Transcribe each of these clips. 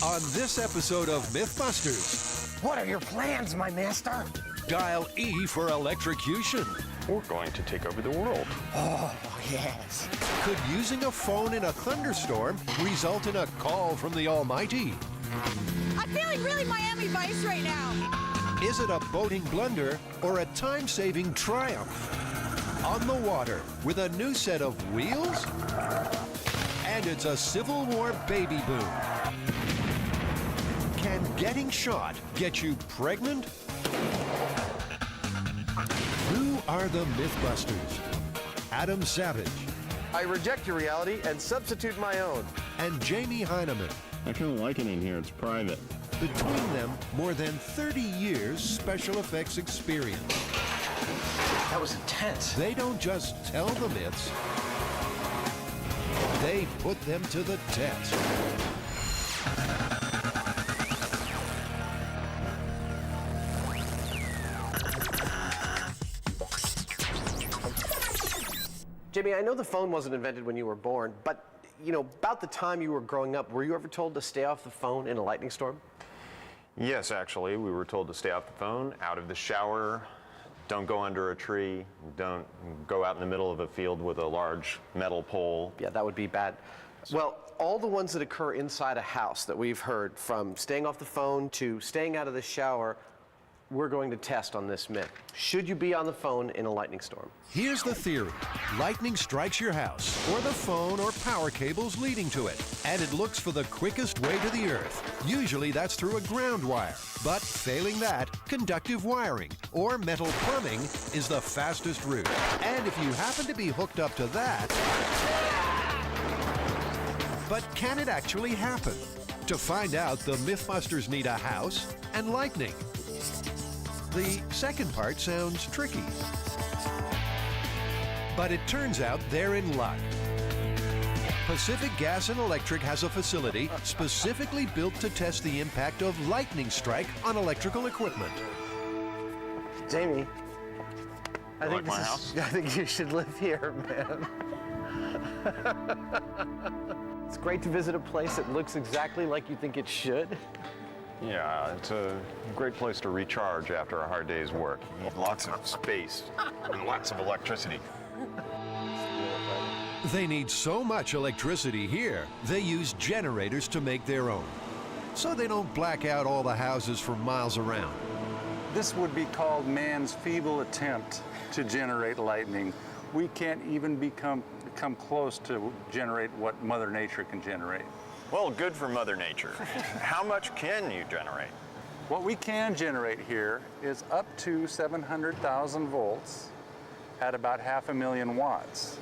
On this episode of Mythbusters, What are your plans, my master? dial E for electrocution. We're going to take over the world. Oh, yes. Could using a phone in a thunderstorm result in a call from the Almighty? I'm feeling really Miami Vice right now. Is it a boating blunder or a time-saving triumph? On the water with a new set of wheels? And it's a Civil War baby boom. Can getting shot get you pregnant? Who are the Mythbusters? Adam Savage I reject your reality and substitute my own. and Jamie Heineman. I kind of like it in here. It's private. Between them, more than 30 years special effects experience. That was intense. They don't just tell the myths, they put them to the test. Jamie, I know the phone wasn't invented when you were born, but about the time you were growing up, were you ever told to stay off the phone in a lightning storm? Yes, actually, we were told to stay off the phone, out of the shower, don't go under a tree, don't go out in the middle of a field with a large metal pole. Yeah, that would be bad. Well, all the ones that occur inside a house that we've heard, from staying off the phone to staying out of the shower, we're going to test on this myth. Should you be on the phone in a lightning storm? Here's the theory. Lightning strikes your house, or the phone or power cables leading to it, and it looks for the quickest way to the earth. Usually that's through a ground wire. But failing that, conductive wiring or metal plumbing is the fastest route. And if you happen to be hooked up to that... But can it actually happen? To find out, the Mythbusters need a house and lightning. The second part sounds tricky. But it turns out they're in luck. Pacific Gas and Electric has a facility specifically built to test the impact of lightning strike on electrical equipment. Jamie, I think my house? I think you should live here, man. It's great to visit a place that looks exactly like you think it should. Yeah, it's a great place to recharge after a hard day's work. You need lots of space and lots of electricity. They need so much electricity here, they use generators to make their own. So they don't black out all the houses for miles around. This would be called man's feeble attempt to generate lightning. We can't even come close to generate what Mother Nature can generate. Well, good for Mother Nature. How much can you generate? What we can generate here is up to 700,000 volts at about 500,000 watts.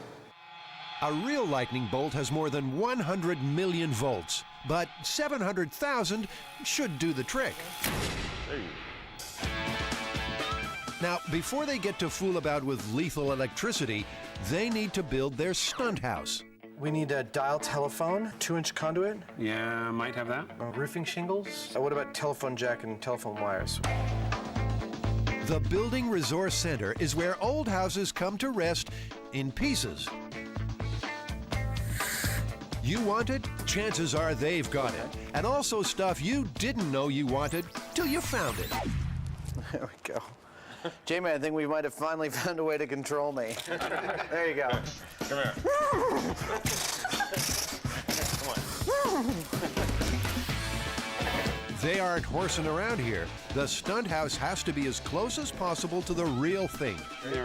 A real lightning bolt has more than 100 million volts, but 700,000 should do the trick. Now, before they get to fool about with lethal electricity, they need to build their stunt house. We need a dial telephone, 2-inch conduit, Yeah, might have that. roofing shingles. What about telephone jack and telephone wires? The Building Resource Center is where old houses come to rest in pieces. You want it? Chances are they've got it. And also stuff you didn't know you wanted till you found it. There we go. Jamie, I think we might have finally found a way to control me. There you go. Come here. They aren't horsing around here. The stunt house has to be as close as possible to the real thing.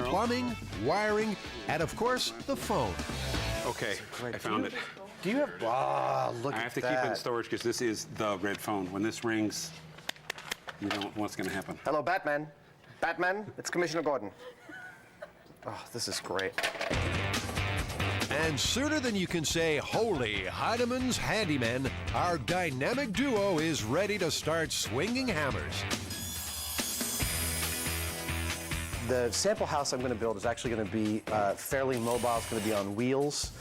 Plumbing, wiring, and of course, the phone. Okay, I found it. Do you have... Ah, look I at have to that. keep it in storage because this is the red phone. When this rings, you don't know what's going to happen. Hello, Batman. Batman, it's Commissioner Gordon. Oh, this is great. And sooner than you can say, holy Heineman's handyman, our dynamic duo is ready to start swinging hammers. The sample house I'm going to build is actually going to be fairly mobile. It's going to be on wheels.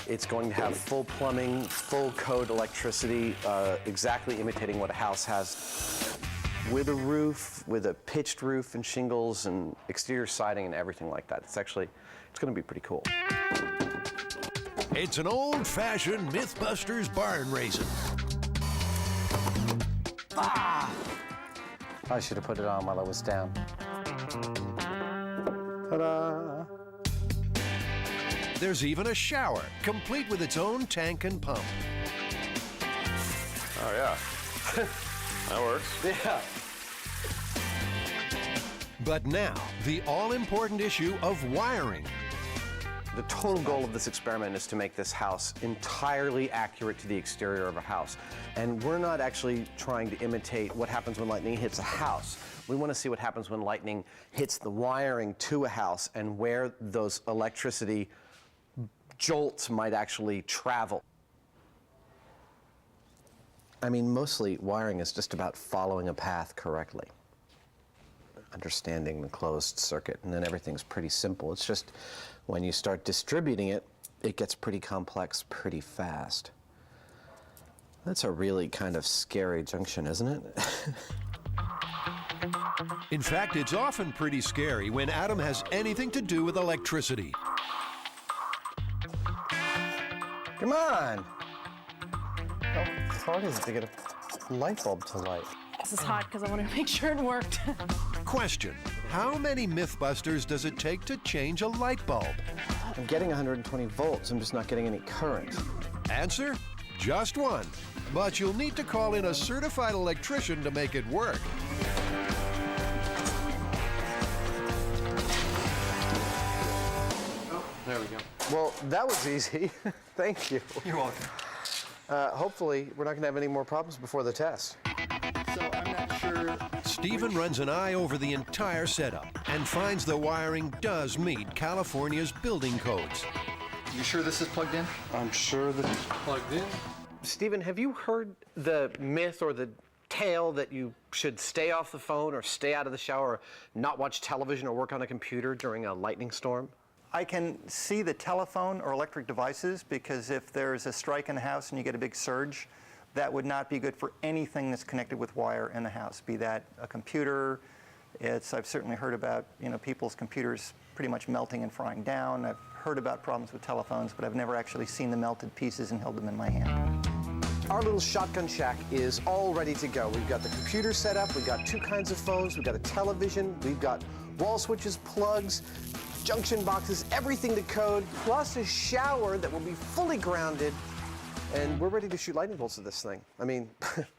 It's going to have full plumbing, full code electricity, exactly imitating what a house has. With a roof, with a pitched roof and shingles and exterior siding and everything like that. It's going to be pretty cool. It's an old-fashioned Mythbusters barn raising. Ah! I should have put it on while I was down. Ta-da! There's even a shower, complete with its own tank and pump. Oh, yeah. That works. Yeah. But now, the all-important issue of wiring. The total goal of this experiment is to make this house entirely accurate to the exterior of a house. And we're not actually trying to imitate what happens when lightning hits a house. We want to see what happens when lightning hits the wiring to a house and where those electricity jolts might actually travel. I mean, mostly wiring is just about following a path correctly, understanding the closed circuit, and then everything's pretty simple. It's just when you start distributing it, it gets pretty complex pretty fast. That's a really kind of scary junction, isn't it? In fact, it's often pretty scary when Adam has anything to do with electricity. Come on! How hard is it to get a light bulb to light? This is hot because I want to make sure it worked. Question: how many Mythbusters does it take to change a light bulb? I'm getting 120 volts, I'm just not getting any current. Answer: just one. But you'll need to call in a certified electrician to make it work. There we go. Well, that was easy. Thank you. You're welcome. Hopefully, we're not going to have any more problems before the test. So I'm not sure. Stephen runs an eye over the entire setup and finds the wiring does meet California's building codes. You sure this is plugged in? I'm sure that it's Plugged in? Stephen, have you heard the myth or the tale that you should stay off the phone or stay out of the shower or not watch television or work on a computer during a lightning storm? I can see the telephone or electric devices because if there's a strike in the house and you get a big surge, that would not be good for anything that's connected with wire in the house, be that a computer. I've certainly heard about, people's computers pretty much melting and frying down. I've heard about problems with telephones, but I've never actually seen the melted pieces and held them in my hand. Our little shotgun shack is all ready to go. We've got the computer set up, we've got 2 kinds of phones, we've got a television, we've got wall switches, plugs, junction boxes, everything to code, plus a shower that will be fully grounded, and we're ready to shoot lightning bolts at this thing. I mean,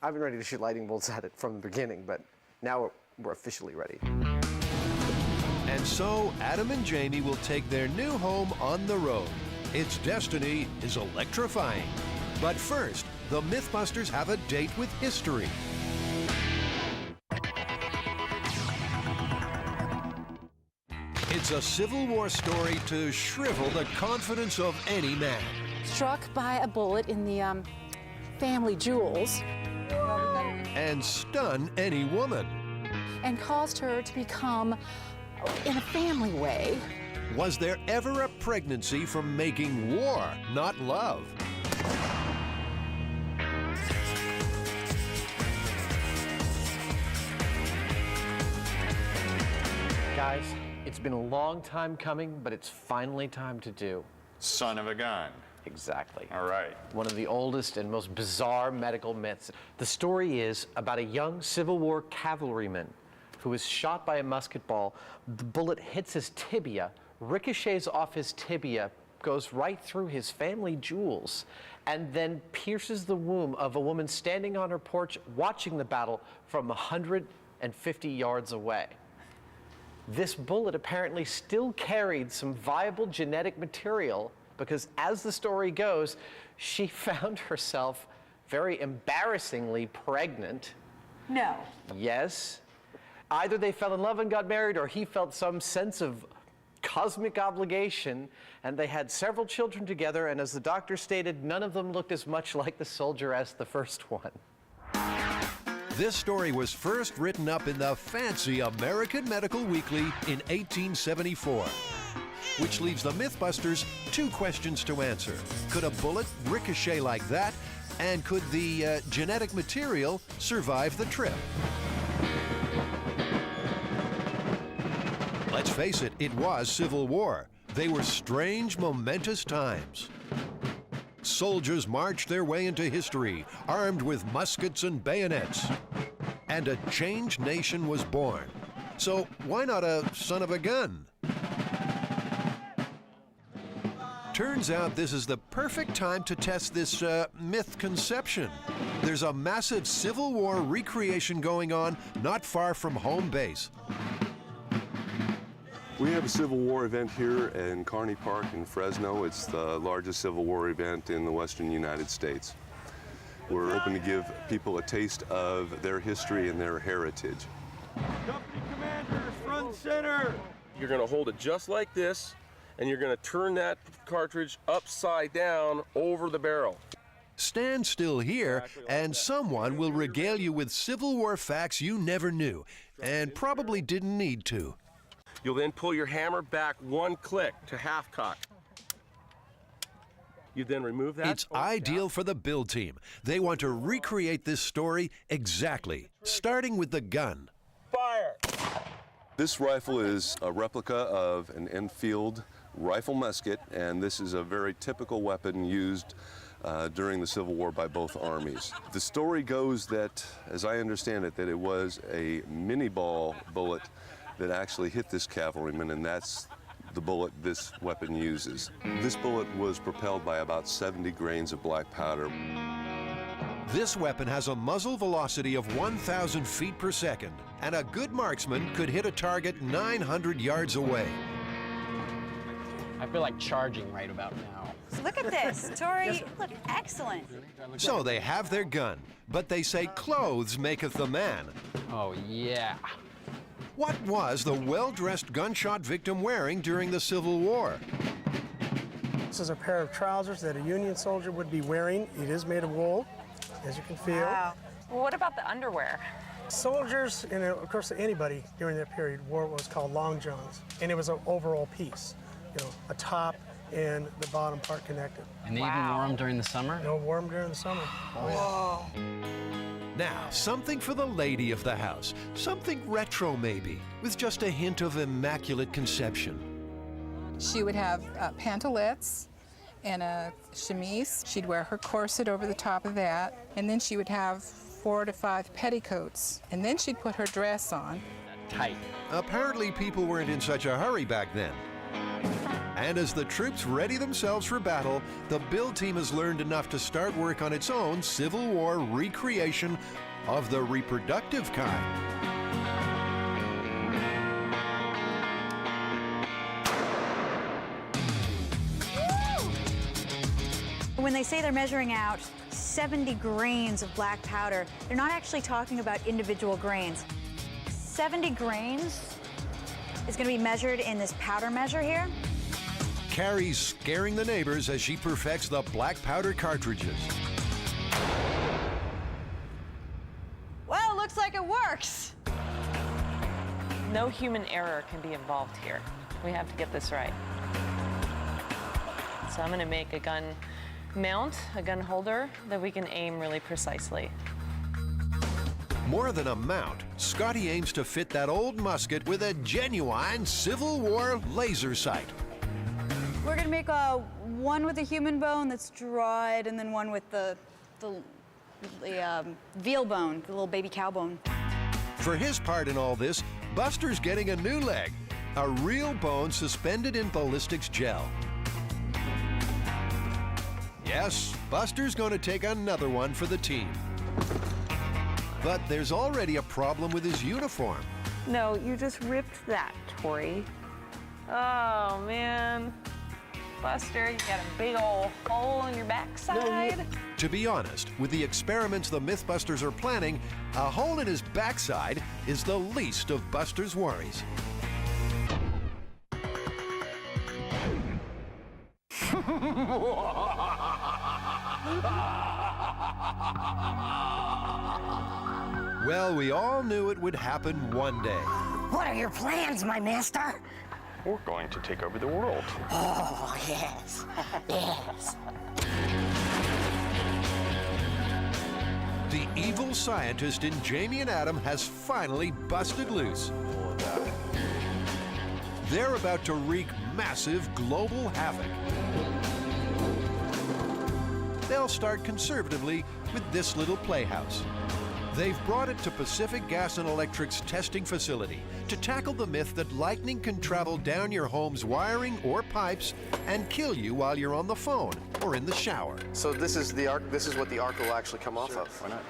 I've been ready to shoot lightning bolts at it from the beginning, but now we're officially ready. And so Adam and Jamie will take their new home on the road. Its destiny is electrifying. But first, the Mythbusters have a date with history. It's a Civil War story to shrivel the confidence of any man. Struck by a bullet in the family jewels And stun any woman. and caused her to become, in a family way, Was there ever a pregnancy from making war, not love? Guys, it's been a long time coming, but it's finally time to do. Son of a gun. Exactly. All right. One of the oldest and most bizarre medical myths. The story is about a young Civil War cavalryman who is shot by a musket ball. The bullet hits his tibia, ricochets off his tibia, goes right through his family jewels, and then pierces the womb of a woman standing on her porch watching the battle from 150 yards away. This bullet apparently still carried some viable genetic material because, as the story goes, she found herself very embarrassingly pregnant. no. Yes. Either they fell in love and got married, or he felt some sense of cosmic obligation, and they had several children together, and as the doctor stated, none of them looked as much like the soldier as the first one. This story was first written up in the fancy American Medical Weekly in 1874, which leaves the Mythbusters 2 questions to answer. Could a bullet ricochet like that? And could the genetic material survive the trip? Let's face it, it was Civil War. They were strange, momentous times. Soldiers marched their way into history, armed with muskets and bayonets. and a changed nation was born. So why not a son of a gun? Turns out this is the perfect time to test this myth conception. There's a massive Civil War recreation going on not far from home base. We have a Civil War event here in Kearney Park in Fresno. It's the largest Civil War event in the western United States. We're hoping to give people a taste of their history and their heritage. Company commanders, front center! You're going to hold it just like this, and you're going to turn that cartridge upside down over the barrel. Stand still here, and someone will regale you with Civil War facts you never knew, and probably didn't need to. You'll then pull your hammer back one click to half cock. You then remove that. It's ideal for the build team. They want to recreate this story exactly, starting with the gun. Fire! This rifle is a replica of an Enfield rifle musket, and this is a very typical weapon used during the Civil War by both armies. The story goes that, as I understand it, that it was a mini ball bullet that actually hit this cavalryman, and that's the bullet this weapon uses. This bullet was propelled by about 70 grains of black powder. This weapon has a muzzle velocity of 1,000 feet per second, and a good marksman could hit a target 900 yards away. I feel like charging right about now. Look at this, Tori, you look excellent. So they have their gun, but they say clothes maketh the man. Oh, yeah. What was the well-dressed gunshot victim wearing during the Civil War? This is a pair of trousers that a Union soldier would be wearing. It is made of wool, as you can feel. Wow. Well, what about the underwear? Soldiers, and of course anybody during that period, wore what was called long johns, and it was an overall piece. You know, a top and the bottom part connected. And they even wore them during the summer? No, wore them during the summer. Oh, yeah. Now, something for the lady of the house. Something retro, maybe, with just a hint of immaculate conception. She would have pantalettes and a chemise. She'd wear her corset over the top of that. And then she would have 4 to 5 petticoats. And then she'd put her dress on. Tight. Apparently, people weren't in such a hurry back then. And as the troops ready themselves for battle, the build team has learned enough to start work on its own Civil War recreation of the reproductive kind. When they say they're measuring out 70 grains of black powder, they're not actually talking about individual grains. 70 grains is going to be measured in this powder measure here. Carrie's scaring the neighbors as she perfects the black powder cartridges. Well, looks like it works. No human error can be involved here. We have to get this right. So I'm going to make a gun mount, a gun holder, that we can aim really precisely. More than a mount, Scotty aims to fit that old musket with a genuine Civil War laser sight. We're going to make one with a human bone that's dried, and then one with the veal bone, the little baby cow bone. For his part in all this, Buster's getting a new leg, a real bone suspended in ballistics gel. Yes, Buster's going to take another one for the team. But there's already a problem with his uniform. No, you just ripped that, Tori. Oh, man. Buster, you got a big old hole in your backside. To be honest, with the experiments the Mythbusters are planning, a hole in his backside is the least of Buster's worries. Well, we all knew it would happen one day. What are your plans, my master? We're going to take over the world. Oh, yes. Yes. The evil scientist in Jamie and Adam has finally busted loose. They're about to wreak massive global havoc. They'll start conservatively with this little playhouse. They've brought it to Pacific Gas and Electric's testing facility to tackle the myth that lightning can travel down your home's wiring or pipes and kill you while you're on the phone or in the shower. So this is the arc. This is what the arc will actually come off of. Why not?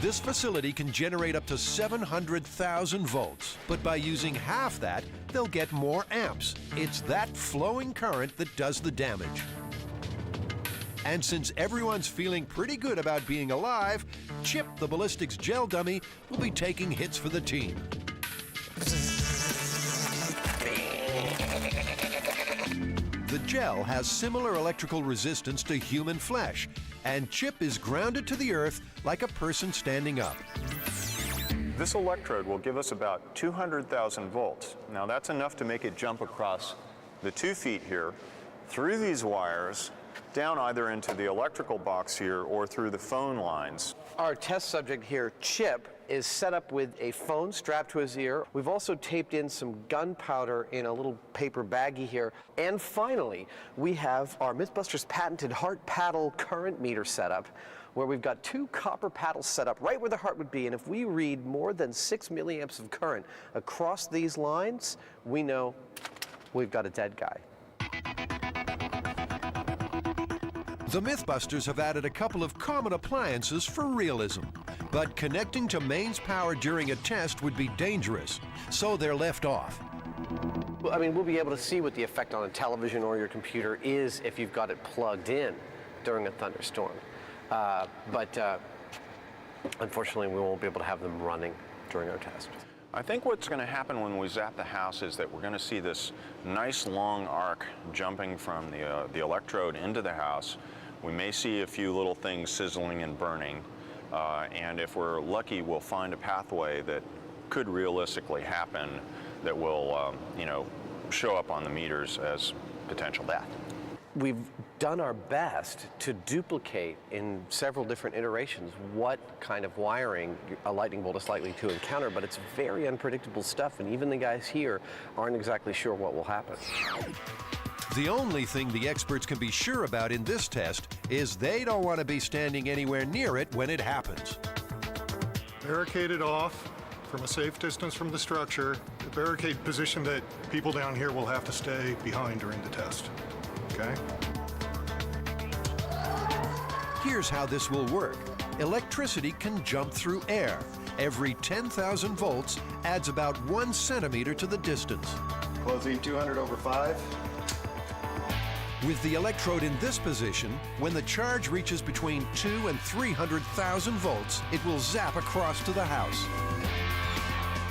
This facility can generate up to 700,000 volts, but by using half that, they'll get more amps. It's that flowing current that does the damage. And since everyone's feeling pretty good about being alive, Chip, the ballistics gel dummy, will be taking hits for the team. The gel has similar electrical resistance to human flesh, and Chip is grounded to the earth like a person standing up. This electrode will give us about 200,000 volts. Now that's enough to make it jump across the 2 feet here, through these wires, down either into the electrical box here or through the phone lines. Our test subject here, Chip, is set up with a phone strapped to his ear. We've also taped in some gunpowder in a little paper baggie here. And finally, we have our Mythbusters patented heart paddle current meter setup, where we've got 2 copper paddles set up right where the heart would be. And if we read more than 6 milliamps of current across these lines, we know we've got a dead guy. The Mythbusters have added a couple of common appliances for realism, but connecting to mains power during a test would be dangerous, so they're left off. Well, I mean, we'll be able to see what the effect on a television or your computer is if you've got it plugged in during a thunderstorm. But unfortunately, we won't be able to have them running during our test. I think what's going to happen when we zap the house is that we're going to see this nice long arc jumping from the electrode into the house. We may see a few little things sizzling and burning, and if we're lucky, we'll find a pathway that could realistically happen that will, show up on the meters as potential death. We've done our best to duplicate in several different iterations what kind of wiring a lightning bolt is likely to encounter, but it's very unpredictable stuff, and even the guys here aren't exactly sure what will happen. The only thing the experts can be sure about in this test is they don't want to be standing anywhere near it when it happens. Barricaded off from a safe distance from the structure, a barricade position that people down here will have to stay behind during the test. Okay? Here's how this will work. Electricity can jump through air. Every 10,000 volts adds about 1 centimeter to the distance. Closing 200 over 5. With the electrode in this position, when the charge reaches between 200,000 and 300,000 volts, it will zap across to the house.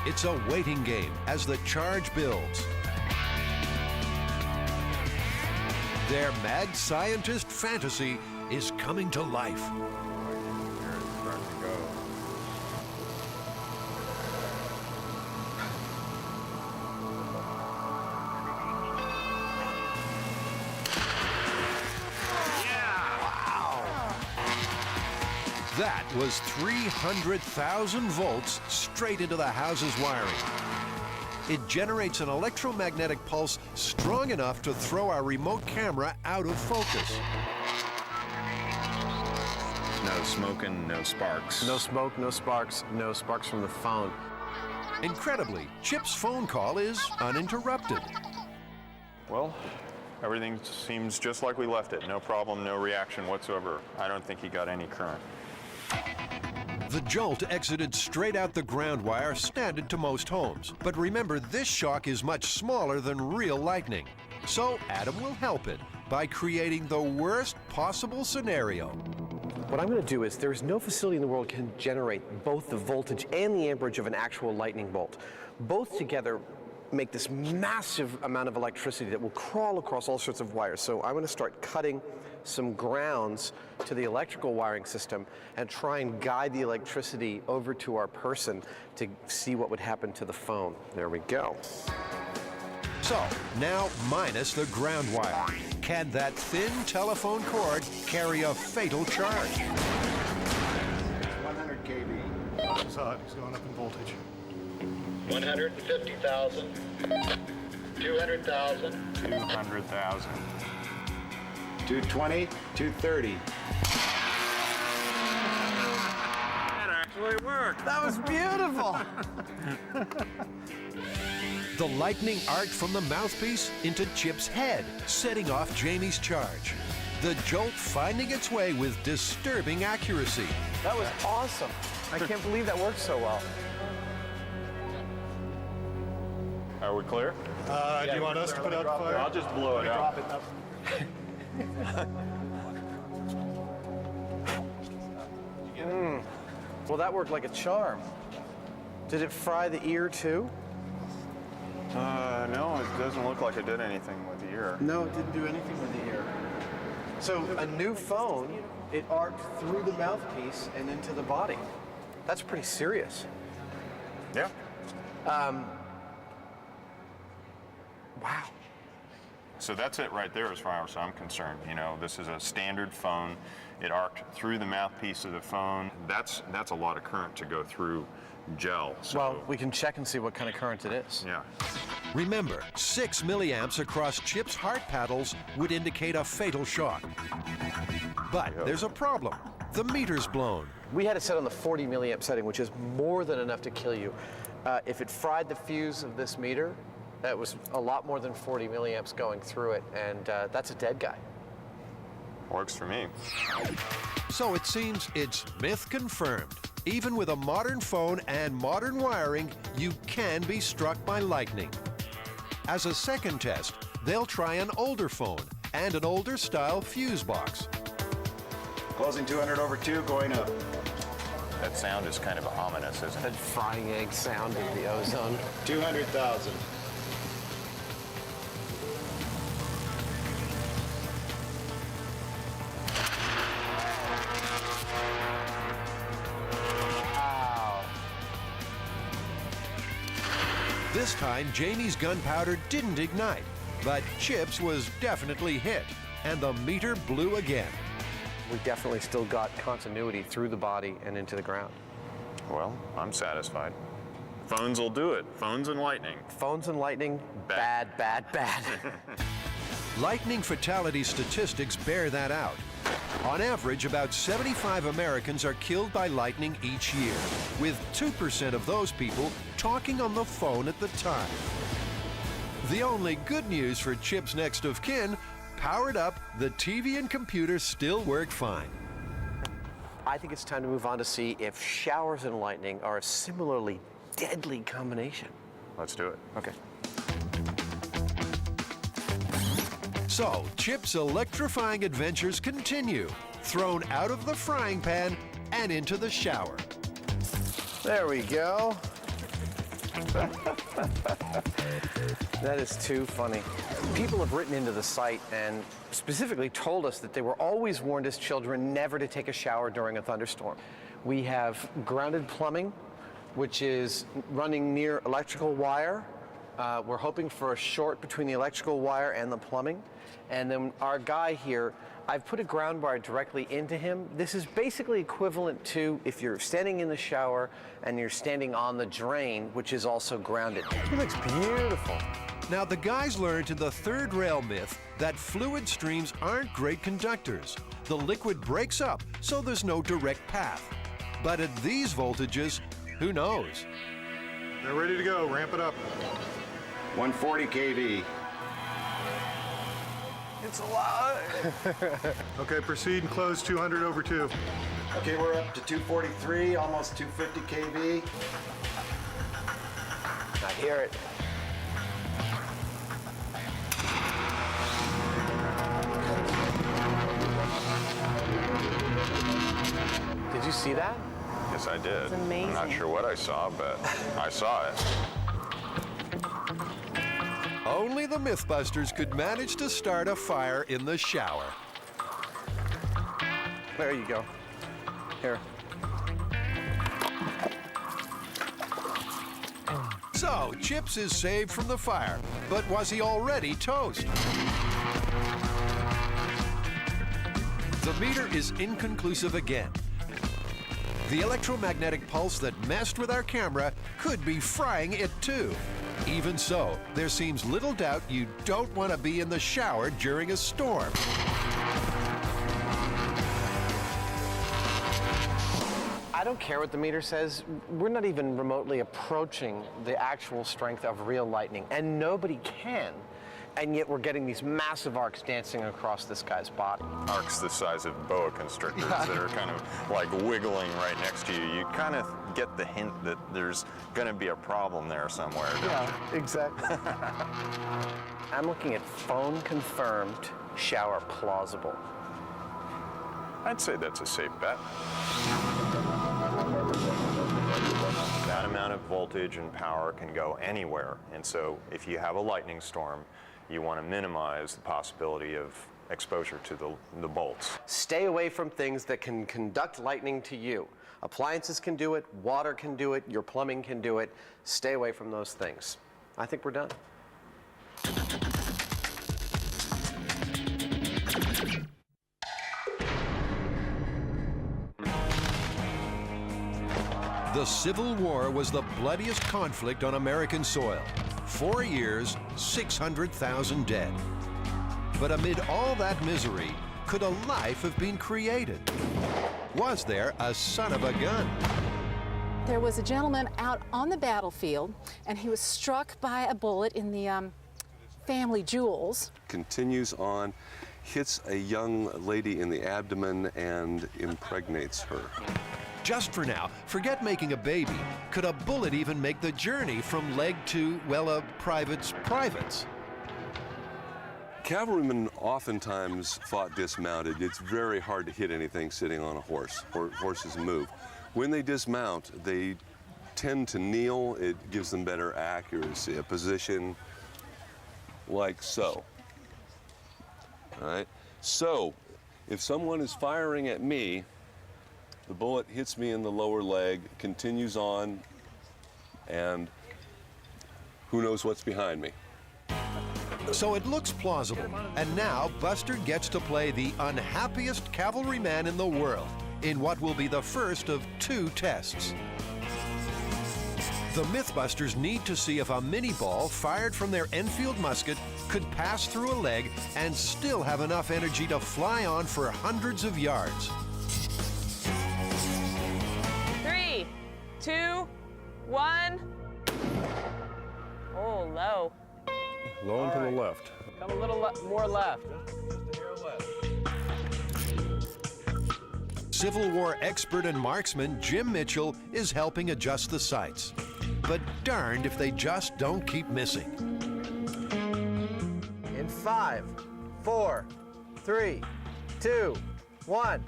It's a waiting game as the charge builds. Their mad scientist fantasy is coming to life. That was 300,000 volts straight into the house's wiring. It generates an electromagnetic pulse strong enough to throw our remote camera out of focus. No smoking, no sparks. No smoke, no sparks, no sparks from the phone. Incredibly, Chip's phone call is uninterrupted. Well, everything seems just like we left it. No problem, no reaction whatsoever. I don't think he got any current. The jolt exited straight out the ground wire, standard to most homes. But remember, this shock is much smaller than real lightning. So Adam will help it by creating the worst possible scenario. What I'm going to do is, there's no facility in the world can generate both the voltage and the amperage of an actual lightning bolt. Both together make this massive amount of electricity that will crawl across all sorts of wires. So I'm going to start cutting some grounds to the electrical wiring system and try and guide the electricity over to our person to see what would happen to the phone. There we go. So, now minus the ground wire. Can that thin telephone cord carry a fatal charge? 100 kV. It's hot. He's going up in voltage. 150,000. 200,000. 200,000. 220, 230. actually worked. That was beautiful. The lightning arced from the mouthpiece into Chip's head, setting off Jamie's charge. The jolt finding its way with disturbing accuracy. That was awesome. I can't believe that worked so well. Are we clear? Do you want us to put out the fire? I'll just blow it out. Well, that worked like a charm. Did it fry the ear too? No, it doesn't look like it did anything with the ear. No, it didn't do anything with the ear. So a new phone, it arced through the mouthpiece and into the body. That's pretty serious. Yeah. Wow. So that's it right there as far as I'm concerned. You know, this is a standard phone. It arced through the mouthpiece of the phone. That's a lot of current to go through gel. So, well, we can check and see what kind of current it is. yeah. Remember, 6 milliamps across Chip's heart paddles would indicate a fatal shock. But there's a problem. The meter's blown. We had it set on the 40 milliamp setting, which is more than enough to kill you. If it fried the fuse of this meter, that was a lot more than 40 milliamps going through it, and that's a dead guy. Works for me. So it seems it's myth confirmed. Even with a modern phone and modern wiring, you can be struck by lightning. As a second test, they'll try an older phone and an older style fuse box. Closing 200 over 2, going up. That sound is kind of ominous, isn't it? That frying egg sound of the ozone. 200,000. This time, Jamie's gunpowder didn't ignite, but Chip's was definitely hit, and the meter blew again. We definitely still got continuity through the body and into the ground. Well, I'm satisfied. Phones will do it. Phones and lightning. Phones and lightning, bad, bad, bad. Lightning fatality statistics bear that out. On average, about 75 Americans are killed by lightning each year, with 2% of those people talking on the phone at the time. The only good news for Chip's next of kin, powered up, the TV and computer still work fine. I think it's time to move on to see if showers and lightning are a similarly deadly combination. Let's do it. Okay. So, Chip's electrifying adventures continue, thrown out of the frying pan and into the shower. There we go. That is too funny. People have written into the site and specifically told us that they were always warned as children never to take a shower during a thunderstorm. We have grounded plumbing, which is running near electrical wire. We're hoping for a short between the electrical wire and the plumbing. And then our guy here, I've put a ground wire directly into him. This is basically equivalent to if you're standing in the shower and you're standing on the drain, which is also grounded. It looks beautiful. Now, the guys learned in the third rail myth that fluid streams aren't great conductors. The liquid breaks up, so there's no direct path. But at these voltages, who knows? They're ready to go. Ramp it up. 140 kV. It's a lot. Okay, proceed and close 200 over 2. Okay, we're up to 243, almost 250 kV. I hear it. Did you see that? Yes, I did. It's amazing. I'm not sure what I saw, but I saw it. Only the Mythbusters could manage to start a fire in the shower. There you go. Here. So, Chips is saved from the fire, but was he already toast? The meter is inconclusive again. The electromagnetic pulse that messed with our camera could be frying it too. Even so, there seems little doubt you don't want to be in the shower during a storm. I don't care what the meter says. We're not even remotely approaching the actual strength of real lightning, and nobody can. And yet we're getting these massive arcs dancing across this guy's body. Arcs the size of boa constrictors that are kind of like wiggling right next to you. You kind of get the hint that there's going to be a problem there somewhere. Yeah, exactly. I'm looking at phone confirmed, shower plausible. I'd say that's a safe bet. That amount of voltage and power can go anywhere, and so if you have a lightning storm, you want to minimize the possibility of exposure to the bolts. Stay away from things that can conduct lightning to you. Appliances can do it, water can do it, your plumbing can do it. Stay away from those things. I think we're done. The Civil War was the bloodiest conflict on American soil. 4 years, 600,000 dead. But amid all that misery, could a life have been created? Was there a son of a gun? There was a gentleman out on the battlefield, and he was struck by a bullet in the family jewels. Continues on, hits a young lady in the abdomen and impregnates her. Just for now, forget making a baby. Could a bullet even make the journey from leg to, well, a private's privates? Cavalrymen oftentimes fought dismounted. It's very hard to hit anything sitting on a horse. Horses move. When they dismount, they tend to kneel. It gives them better accuracy, a position like so. All right? So, if someone is firing at me, the bullet hits me in the lower leg, continues on, and who knows what's behind me. So it looks plausible. And now Buster gets to play the unhappiest cavalryman in the world in what will be the first of 2 tests. The Mythbusters need to see if a mini ball fired from their Enfield musket could pass through a leg and still have enough energy to fly on for hundreds of yards. 3, 2, 1. Oh, low. Low and to the left. Come a little more left. Civil War expert and marksman Jim Mitchell is helping adjust the sights. But darned if they just don't keep missing. In 5, 4, 3, 2, 1.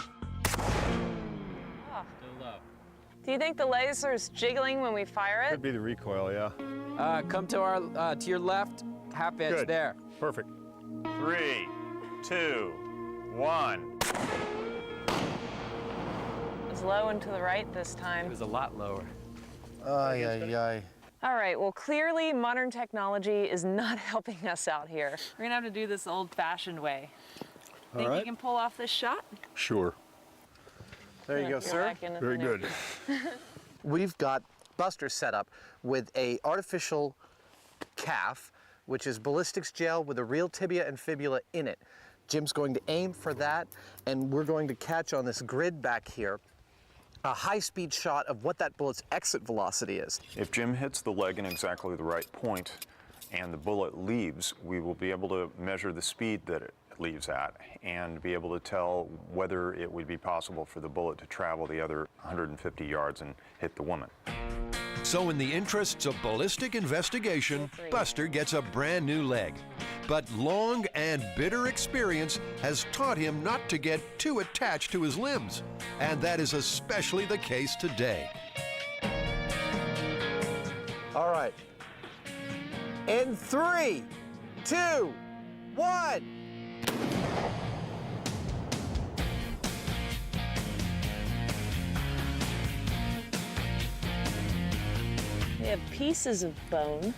Do you think the laser's jiggling when we fire it? Could be the recoil, yeah. Come to our to your left, half inch. Good. There. Perfect. 3, 2, 1. It's low and to the right this time. It was a lot lower. Ay, ay, ay. All right, well, clearly modern technology is not helping us out here. We're gonna have to do this old-fashioned way. Think you can pull off this shot? Sure. There you go, sir. Very good. We've got Buster set up with a artificial calf, which is ballistics gel with a real tibia and fibula in it. Jim's going to aim for that, and we're going to catch on this grid back here a high-speed shot of what that bullet's exit velocity is. If Jim hits the leg in exactly the right point and the bullet leaves, we will be able to measure the speed that it leaves at and be able to tell whether it would be possible for the bullet to travel the other 150 yards and hit the woman. So in the interests of ballistic investigation, Buster gets a brand new leg. But long and bitter experience has taught him not to get too attached to his limbs. And that is especially the case today. All right. In 3, 2, 1. We have pieces of bone.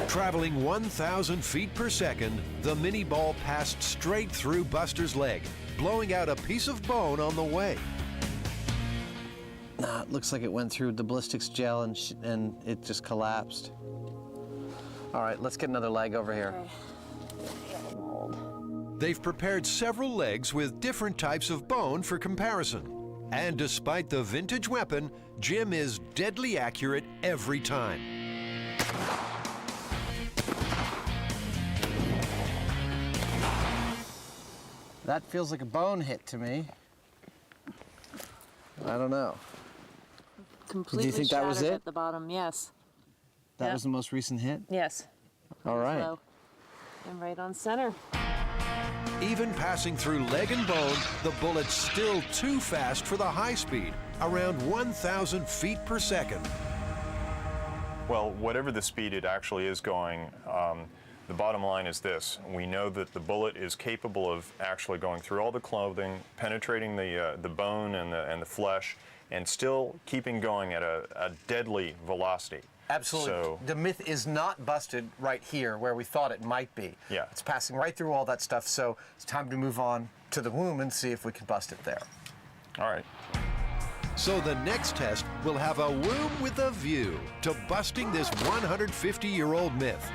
Traveling 1,000 feet per second, the mini ball passed straight through Buster's leg, blowing out a piece of bone on the way. It looks like it went through the ballistics gel and it just collapsed. All right, let's get another leg over here. They've prepared several legs with different types of bone for comparison. And despite the vintage weapon, Jim is deadly accurate every time. That feels like a bone hit to me. I don't know. Completely Do you think that was shattered it? at the bottom, yes. That Yep. was the most recent hit? Yes. All right. So, and right on center. Even passing through leg and bone, the bullet's still too fast for the high speed, around 1,000 feet per second. Well, whatever the speed it actually is going, the bottom line is this. We know that the bullet is capable of actually going through all the clothing, penetrating the bone and the flesh, and still keeping going at a deadly velocity. Absolutely. So, the myth is not busted right here where we thought it might be. Yeah. It's passing right through all that stuff, so it's time to move on to the womb and see if we can bust it there. all right. So the next test will have a womb with a view to busting this 150-year-old myth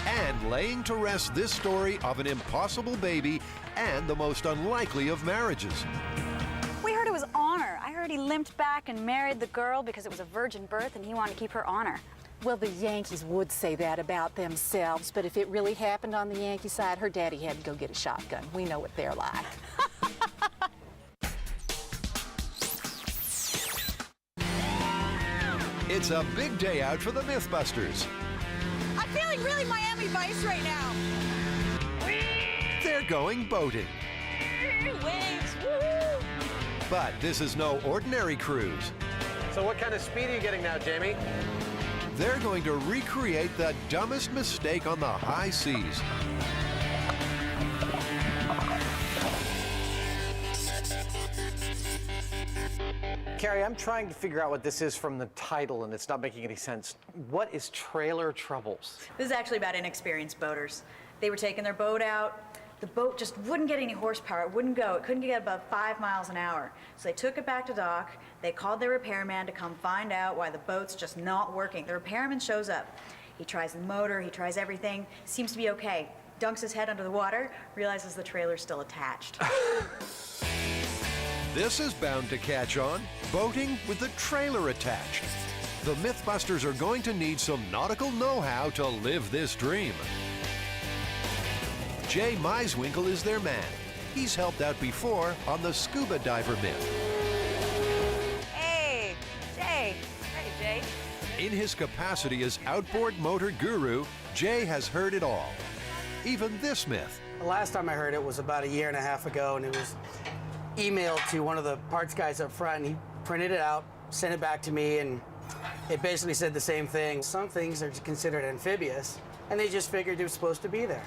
and laying to rest this story of an impossible baby and the most unlikely of marriages. We heard it was honor. I heard he limped back and married the girl because it was a virgin birth and he wanted to keep her honor. Well, the Yankees would say that about themselves, but if it really happened on the Yankee side, her daddy had to go get a shotgun. We know what they're like. It's a big day out for the Mythbusters. I'm feeling really Miami Vice right now. They're going boating. Waves, woo! But this is no ordinary cruise. So what kind of speed are you getting now, Jamie? They're going to recreate the dumbest mistake on the high seas. Carrie, I'm trying to figure out what this is from the title, and it's not making any sense. What is Trailer Troubles? This is actually about inexperienced boaters. They were taking their boat out. The boat just wouldn't get any horsepower. It wouldn't go. It couldn't get above 5 miles an hour. So they took it back to dock. They called their repairman to come find out why the boat's just not working. The repairman shows up. He tries the motor. He tries everything. Seems to be okay. Dunks his head under the water. Realizes the trailer's still attached. This is bound to catch on. Boating with the trailer attached. The Mythbusters are going to need some nautical know-how to live this dream. Jay Meiswinkle is their man. He's helped out before on the scuba diver myth. Hey, Jay. Hey, Jay. In his capacity as outboard motor guru, Jay has heard it all. Even this myth. The last time I heard it was about 1.5 years ago, and it was emailed to one of the parts guys up front, and he printed it out, sent it back to me, and it basically said the same thing. Some things are considered amphibious, and they just figured it was supposed to be there.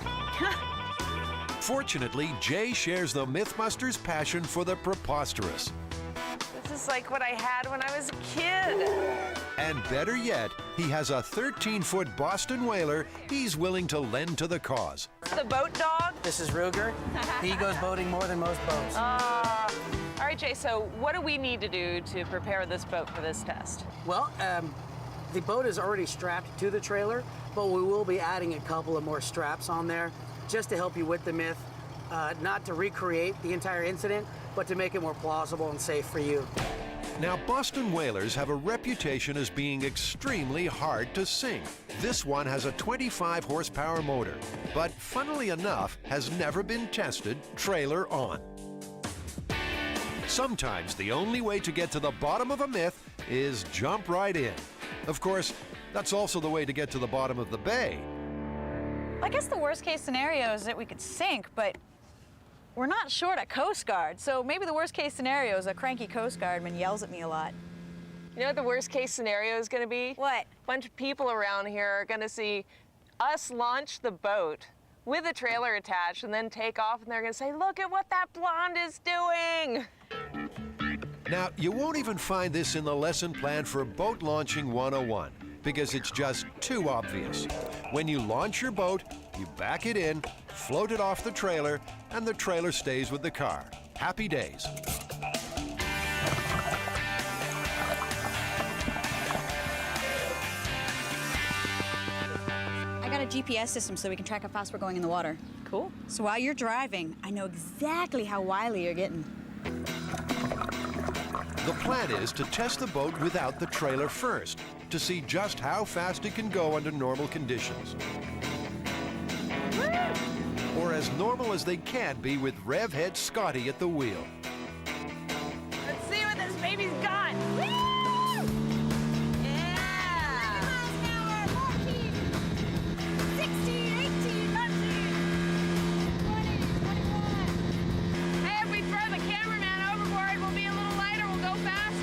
Fortunately, Jay shares the Mythbusters' passion for the preposterous. This is like what I had when I was a kid. And better yet, he has a 13-foot Boston whaler he's willing to lend to the cause. The boat dog. This is Ruger. He goes boating more than most boats. All right, Jay, so what do we need to do to prepare this boat for this test? Well, the boat is already strapped to the trailer, but we will be adding a couple of more straps on there just to help you with the myth, not to recreate the entire incident, but to make it more plausible and safe for you. Now, Boston whalers have a reputation as being extremely hard to sink. This one has a 25 horsepower motor, but funnily enough, has never been tested trailer on. Sometimes the only way to get to the bottom of a myth is jump right in. Of course, that's also the way to get to the bottom of the bay. I guess the worst case scenario is that we could sink, but we're not short a Coast Guard, so maybe the worst case scenario is a cranky Coast Guardman yells at me a lot. You know what the worst case scenario is going to be? What? A bunch of people around here are going to see us launch the boat with a trailer attached and then take off, and they're going to say, look at what that blonde is doing. Now, you won't even find this in the lesson plan for Boat Launching 101 because it's just too obvious. When you launch your boat, you back it in, float it off the trailer, and the trailer stays with the car. Happy days. I got a GPS system so we can track how fast we're going in the water. Cool. So while you're driving, I know exactly how wily you're getting. The plan is to test the boat without the trailer first, to see just how fast it can go under normal conditions. Or as normal as they can be with Rev Head Scotty at the wheel. Let's see what this baby's got. Woo! Yeah! 14, 16, 18, 19, 20, 21. Hey, if we throw the cameraman overboard, we'll be a little lighter, we'll go faster.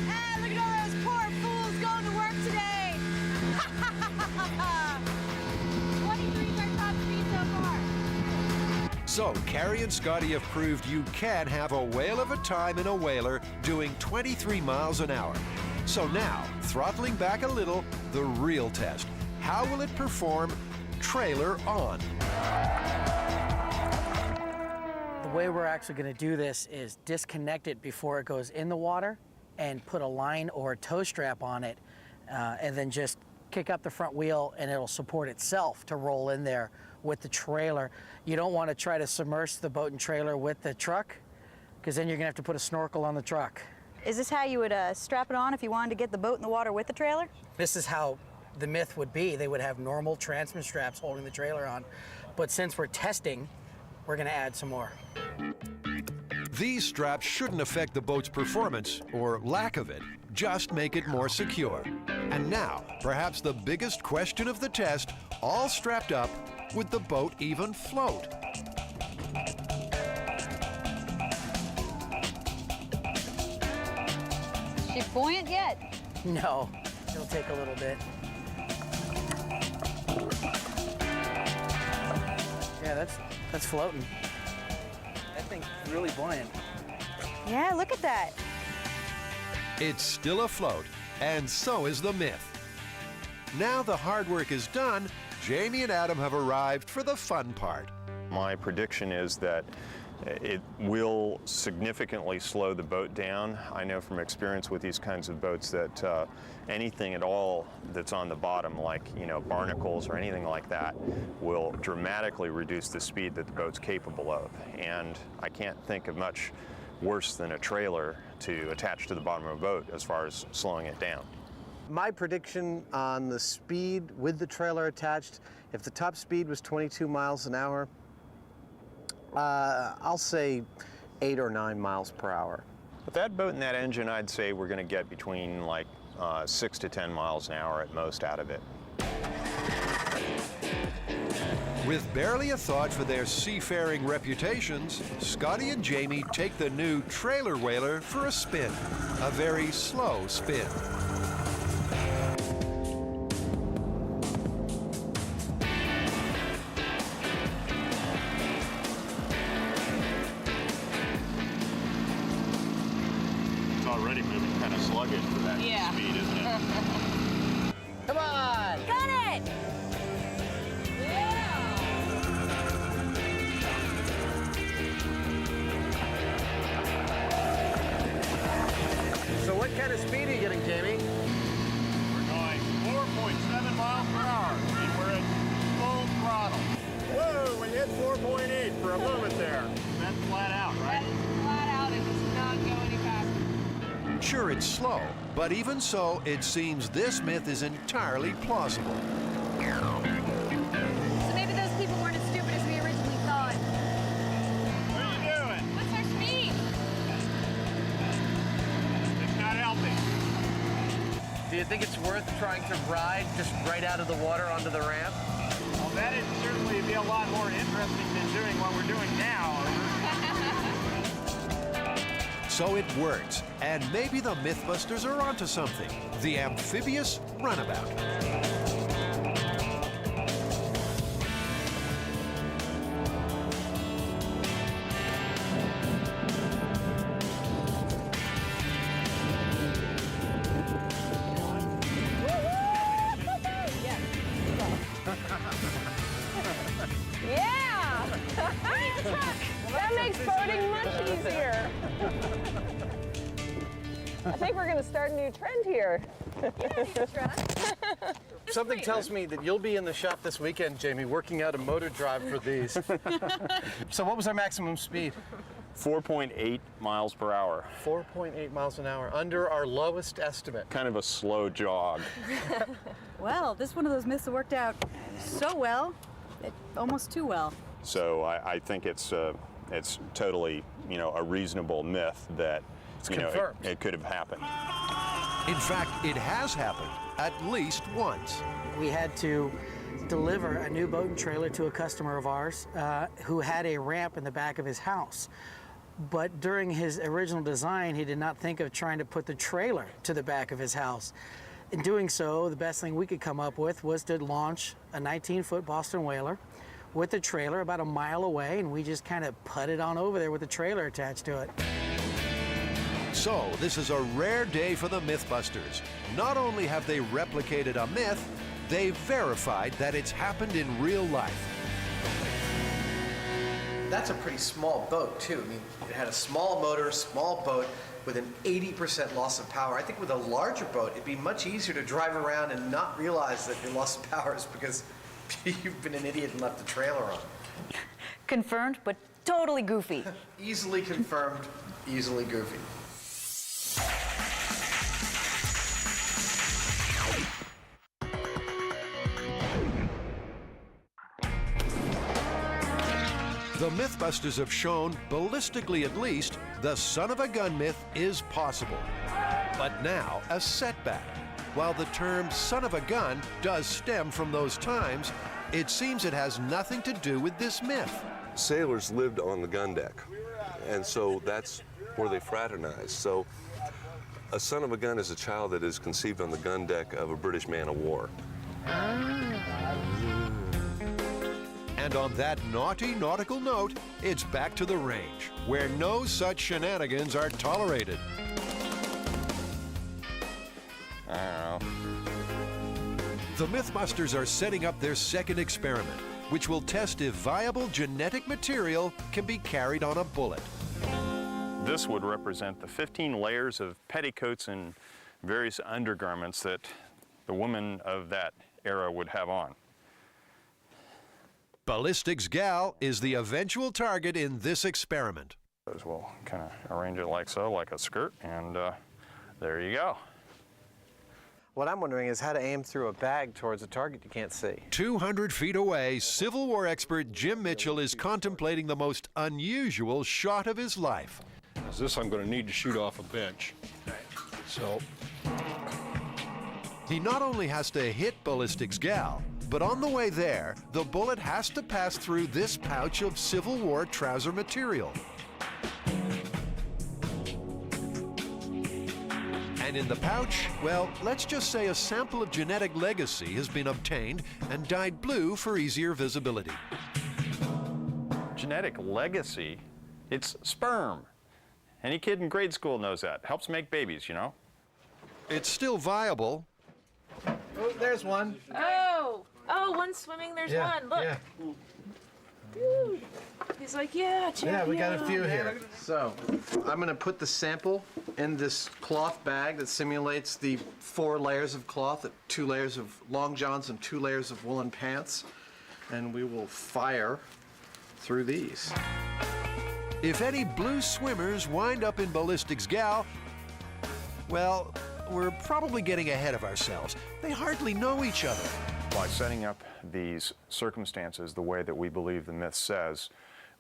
Hey, look at all those poor fools going to work today. 23 is our top speed so far. So, Carrie and Scotty have proved you can have a whale of a time in a whaler doing 23 miles an hour. So now, throttling back a little, the real test. How will it perform trailer on? The way we're actually going to do this is disconnect it before it goes in the water and put a line or a tow strap on it, and then just kick up the front wheel and it'll support itself to roll in there with the trailer. You don't want to try to submerge the boat and trailer with the truck, because then you're going to have to put a snorkel on the truck. Is this how you would strap it on if you wanted to get the boat in the water with the trailer? This is how the myth would be. They would have normal transfer straps holding the trailer on, but since we're testing, we're going to add some more. These straps shouldn't affect the boat's performance, or lack of it, just make it more secure. And now, perhaps the biggest question of the test, all strapped up, would the boat even float? Is she buoyant yet? No, it'll take a little bit. Yeah, that's floating. That thing's really buoyant. Yeah, look at that. It's still afloat, and so is the myth. Now the hard work is done, Jamie and Adam have arrived for the fun part. My prediction is that it will significantly slow the boat down. I know from experience with these kinds of boats that anything at all that's on the bottom, like barnacles or anything like that, will dramatically reduce the speed that the boat's capable of. And I can't think of much worse than a trailer to attach to the bottom of a boat as far as slowing it down. My prediction on the speed with the trailer attached, if the top speed was 22 miles an hour, I'll say 8 or 9 miles per hour. With that boat and that engine, I'd say we're going to get between 6 to 10 miles an hour at most out of it. With barely a thought for their seafaring reputations, Scotty and Jamie take the new trailer whaler for a spin, a very slow spin. It's already moving kind of sluggish for that speed, isn't it? Come on! Got it! So what kind of speed are you getting, Jamie? We're going 4.7 miles per hour, and we're at full throttle. Whoa, we hit 4.8 for a moment there. That's flat out, right? Flat out, it does not go any faster. Sure, it's slow, but even so, it seems this myth is entirely plausible. So maybe those people weren't as stupid as we originally thought. What are you doing? What's our speed? It's not helping. Do you think it's worth trying to ride just right out of the water onto the ramp? Well, that'd certainly be a lot more interesting than doing what we're doing now. So it works, and maybe the Mythbusters are onto something. The amphibious runabout. Yeah! That makes boating much easier. I think we're going to start a new trend here. Something tells me that you'll be in the shop this weekend, Jamie, working out a motor drive for these. So what was our maximum speed? 4.8 miles per hour. 4.8 miles an hour, under our lowest estimate. Kind of a slow jog. Well, this one of those myths that worked out so well, almost too well. So I think it's totally, you know, a reasonable myth that, you know, it could have happened. In fact, it has happened at least once. We had to deliver a new boat and trailer to a customer of ours who had a ramp in the back of his house. But during his original design, he did not think of trying to put the trailer to the back of his house. In doing so, the best thing we could come up with was to launch a 19-foot Boston whaler with the trailer about a mile away, and we just kind of putted on over there with the trailer attached to it. So, this is a rare day for the Mythbusters. Not only have they replicated a myth, they've verified that it's happened in real life. That's a pretty small boat, too. I mean, it had a small motor, small boat with an 80% loss of power. I think with a larger boat, it'd be much easier to drive around and not realize that your loss of power is because you've been an idiot and left the trailer on. Confirmed, but totally goofy. Easily confirmed, easily goofy. The Mythbusters have shown, ballistically at least, the son of a gun myth is possible. But now, a setback. While the term son of a gun does stem from those times, it seems it has nothing to do with this myth. Sailors lived on the gun deck, and so that's where they fraternized. So a son of a gun is a child that is conceived on the gun deck of a British man of war. And on that naughty nautical note, it's back to the range, where no such shenanigans are tolerated. I don't know. The Mythbusters are setting up their second experiment, which will test if viable genetic material can be carried on a bullet. This would represent the 15 layers of petticoats and various undergarments that the women of that era would have on. Ballistics Gal is the eventual target in this experiment. We'll kind of arrange it like so, like a skirt, and there you go. What I'm wondering is how to aim through a bag towards a target you can't see. 200 feet away, Civil War expert Jim Mitchell is contemplating the most unusual shot of his life. This I'm going to need to shoot off a bench. So he not only has to hit Ballistics Gal, but on the way there, the bullet has to pass through this pouch of Civil War trouser material. And in the pouch, well, let's just say a sample of genetic legacy has been obtained and dyed blue for easier visibility. Genetic legacy? It's sperm. Any kid in grade school knows that. Helps make babies, you know? It's still viable. Oh, there's one. Oh, one's swimming, there's one. Look. Yeah. Dude. He's like, yeah, champion. Yeah, we got a few here. So, I'm going to put the sample in this cloth bag that simulates the 4 layers of cloth, 2 layers of long johns and 2 layers of woolen pants, and we will fire through these. If any blue swimmers wind up in Ballistics Gal, well, we're probably getting ahead of ourselves. They hardly know each other. By setting up these circumstances the way that we believe the myth says,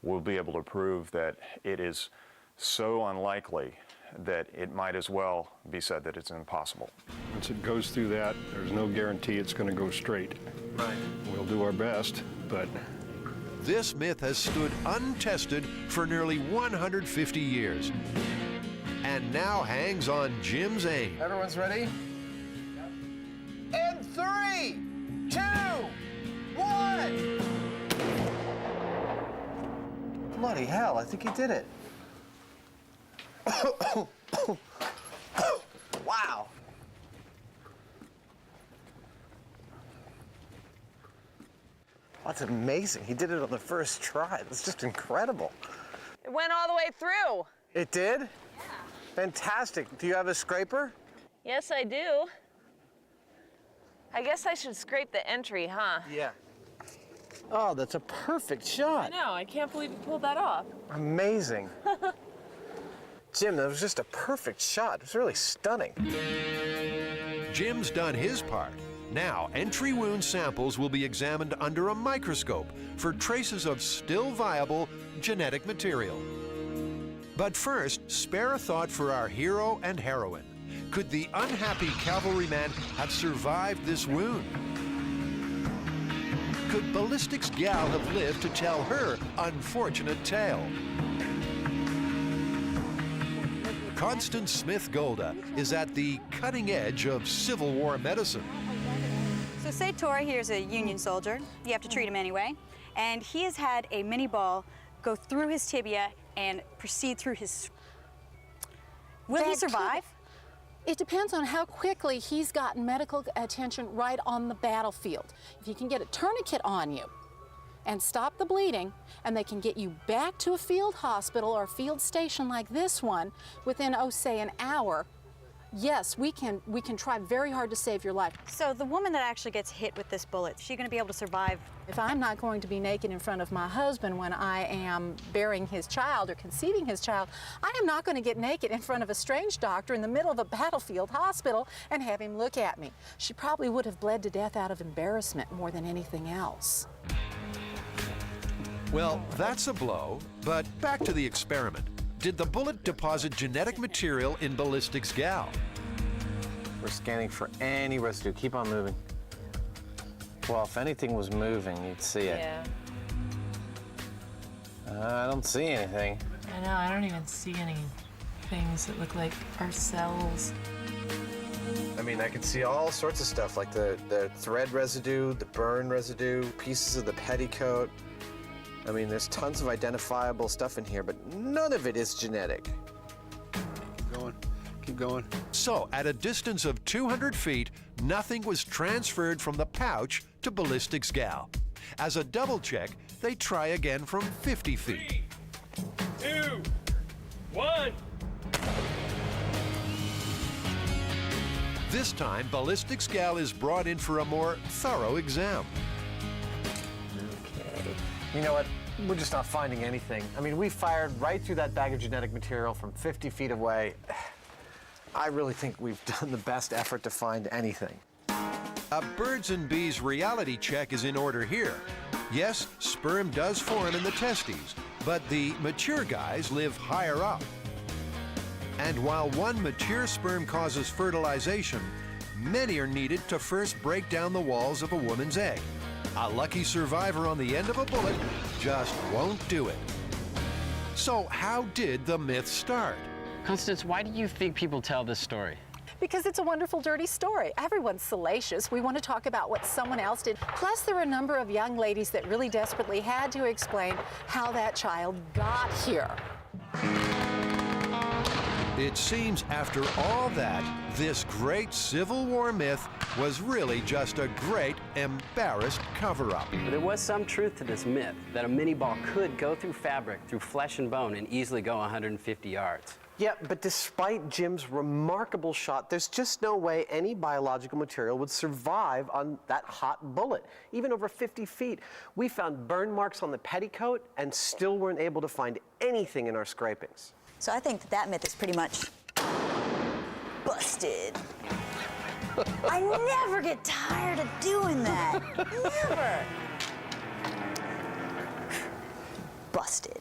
we'll be able to prove that it is so unlikely that it might as well be said that it's impossible. once it goes through that, there's no guarantee it's going to go straight. Right. We'll do our best, but This myth has stood untested for nearly 150 years and now hangs on Jim's aim. Everyone's ready? In 3, 2, 1. Bloody hell, I think he did it. Wow. That's amazing. He did it on the first try. That's just incredible. It went all the way through. It did? Yeah. Fantastic. Do you have a scraper? Yes, I do. I guess I should scrape the entry, huh? Yeah. Oh, that's a perfect shot. I know, I can't believe you pulled that off. Amazing. Jim, that was just a perfect shot. It was really stunning. Jim's done his part. Now, entry wound samples will be examined under a microscope for traces of still viable genetic material. But first, spare a thought for our hero and heroine. Could the unhappy cavalryman have survived this wound? Could Ballistics Gal have lived to tell her unfortunate tale? Constance Smith Golda is at the cutting edge of Civil War medicine. So say Tori here's a Union soldier. You have to treat him anyway. And he has had a mini ball go through his tibia and proceed through his... Will he survive? It depends on how quickly he's gotten medical attention right on the battlefield. If you can get a tourniquet on you and stop the bleeding, and they can get you back to a field hospital or field station like this one within, oh, say an hour, yes, we can try very hard to save your life. So the woman that actually gets hit with this bullet, is she going to be able to survive? If I'm not going to be naked in front of my husband when I am bearing his child or conceiving his child, I am not going to get naked in front of a strange doctor in the middle of a battlefield hospital and have him look at me. She probably would have bled to death out of embarrassment more than anything else. Well, that's a blow, but back to the experiment. Did the bullet deposit genetic material in Ballistics Gal? We're scanning for any residue. Keep on moving. Well, if anything was moving, you'd see it. Yeah. I don't see anything. I know, I don't even see any things that look like our cells. I mean, I can see all sorts of stuff, like the thread residue, the burn residue, pieces of the petticoat. I mean, there's tons of identifiable stuff in here, but none of it is genetic. Keep going. Keep going. So, at a distance of 200 feet, nothing was transferred from the pouch to Ballistics Gal. As a double check, they try again from 50 feet. 3, 2, 1. This time, Ballistics Gal is brought in for a more thorough exam. Okay. You know what? We're just not finding anything. I mean, we fired right through that bag of genetic material from 50 feet away. I really think we've done the best effort to find anything. A Birds and Bees reality check is in order here. Yes, sperm does form in the testes, but the mature guys live higher up. And while one mature sperm causes fertilization, many are needed to first break down the walls of a woman's egg. A lucky survivor on the end of a bullet just won't do it. So how did the myth start? Constance, why do you think people tell this story? Because it's a wonderful, dirty story. Everyone's salacious. We want to talk about what someone else did. Plus, there are a number of young ladies that really desperately had to explain how that child got here. It seems after all that, this great Civil War myth was really just a great, embarrassed cover-up. There was some truth to this myth, that a mini ball could go through fabric, through flesh and bone, and easily go 150 yards. Yeah, but despite Jim's remarkable shot, there's just no way any biological material would survive on that hot bullet, even over 50 feet. We found burn marks on the petticoat and still weren't able to find anything in our scrapings. So I think that myth is pretty much busted. I never get tired of doing that. Never. Busted.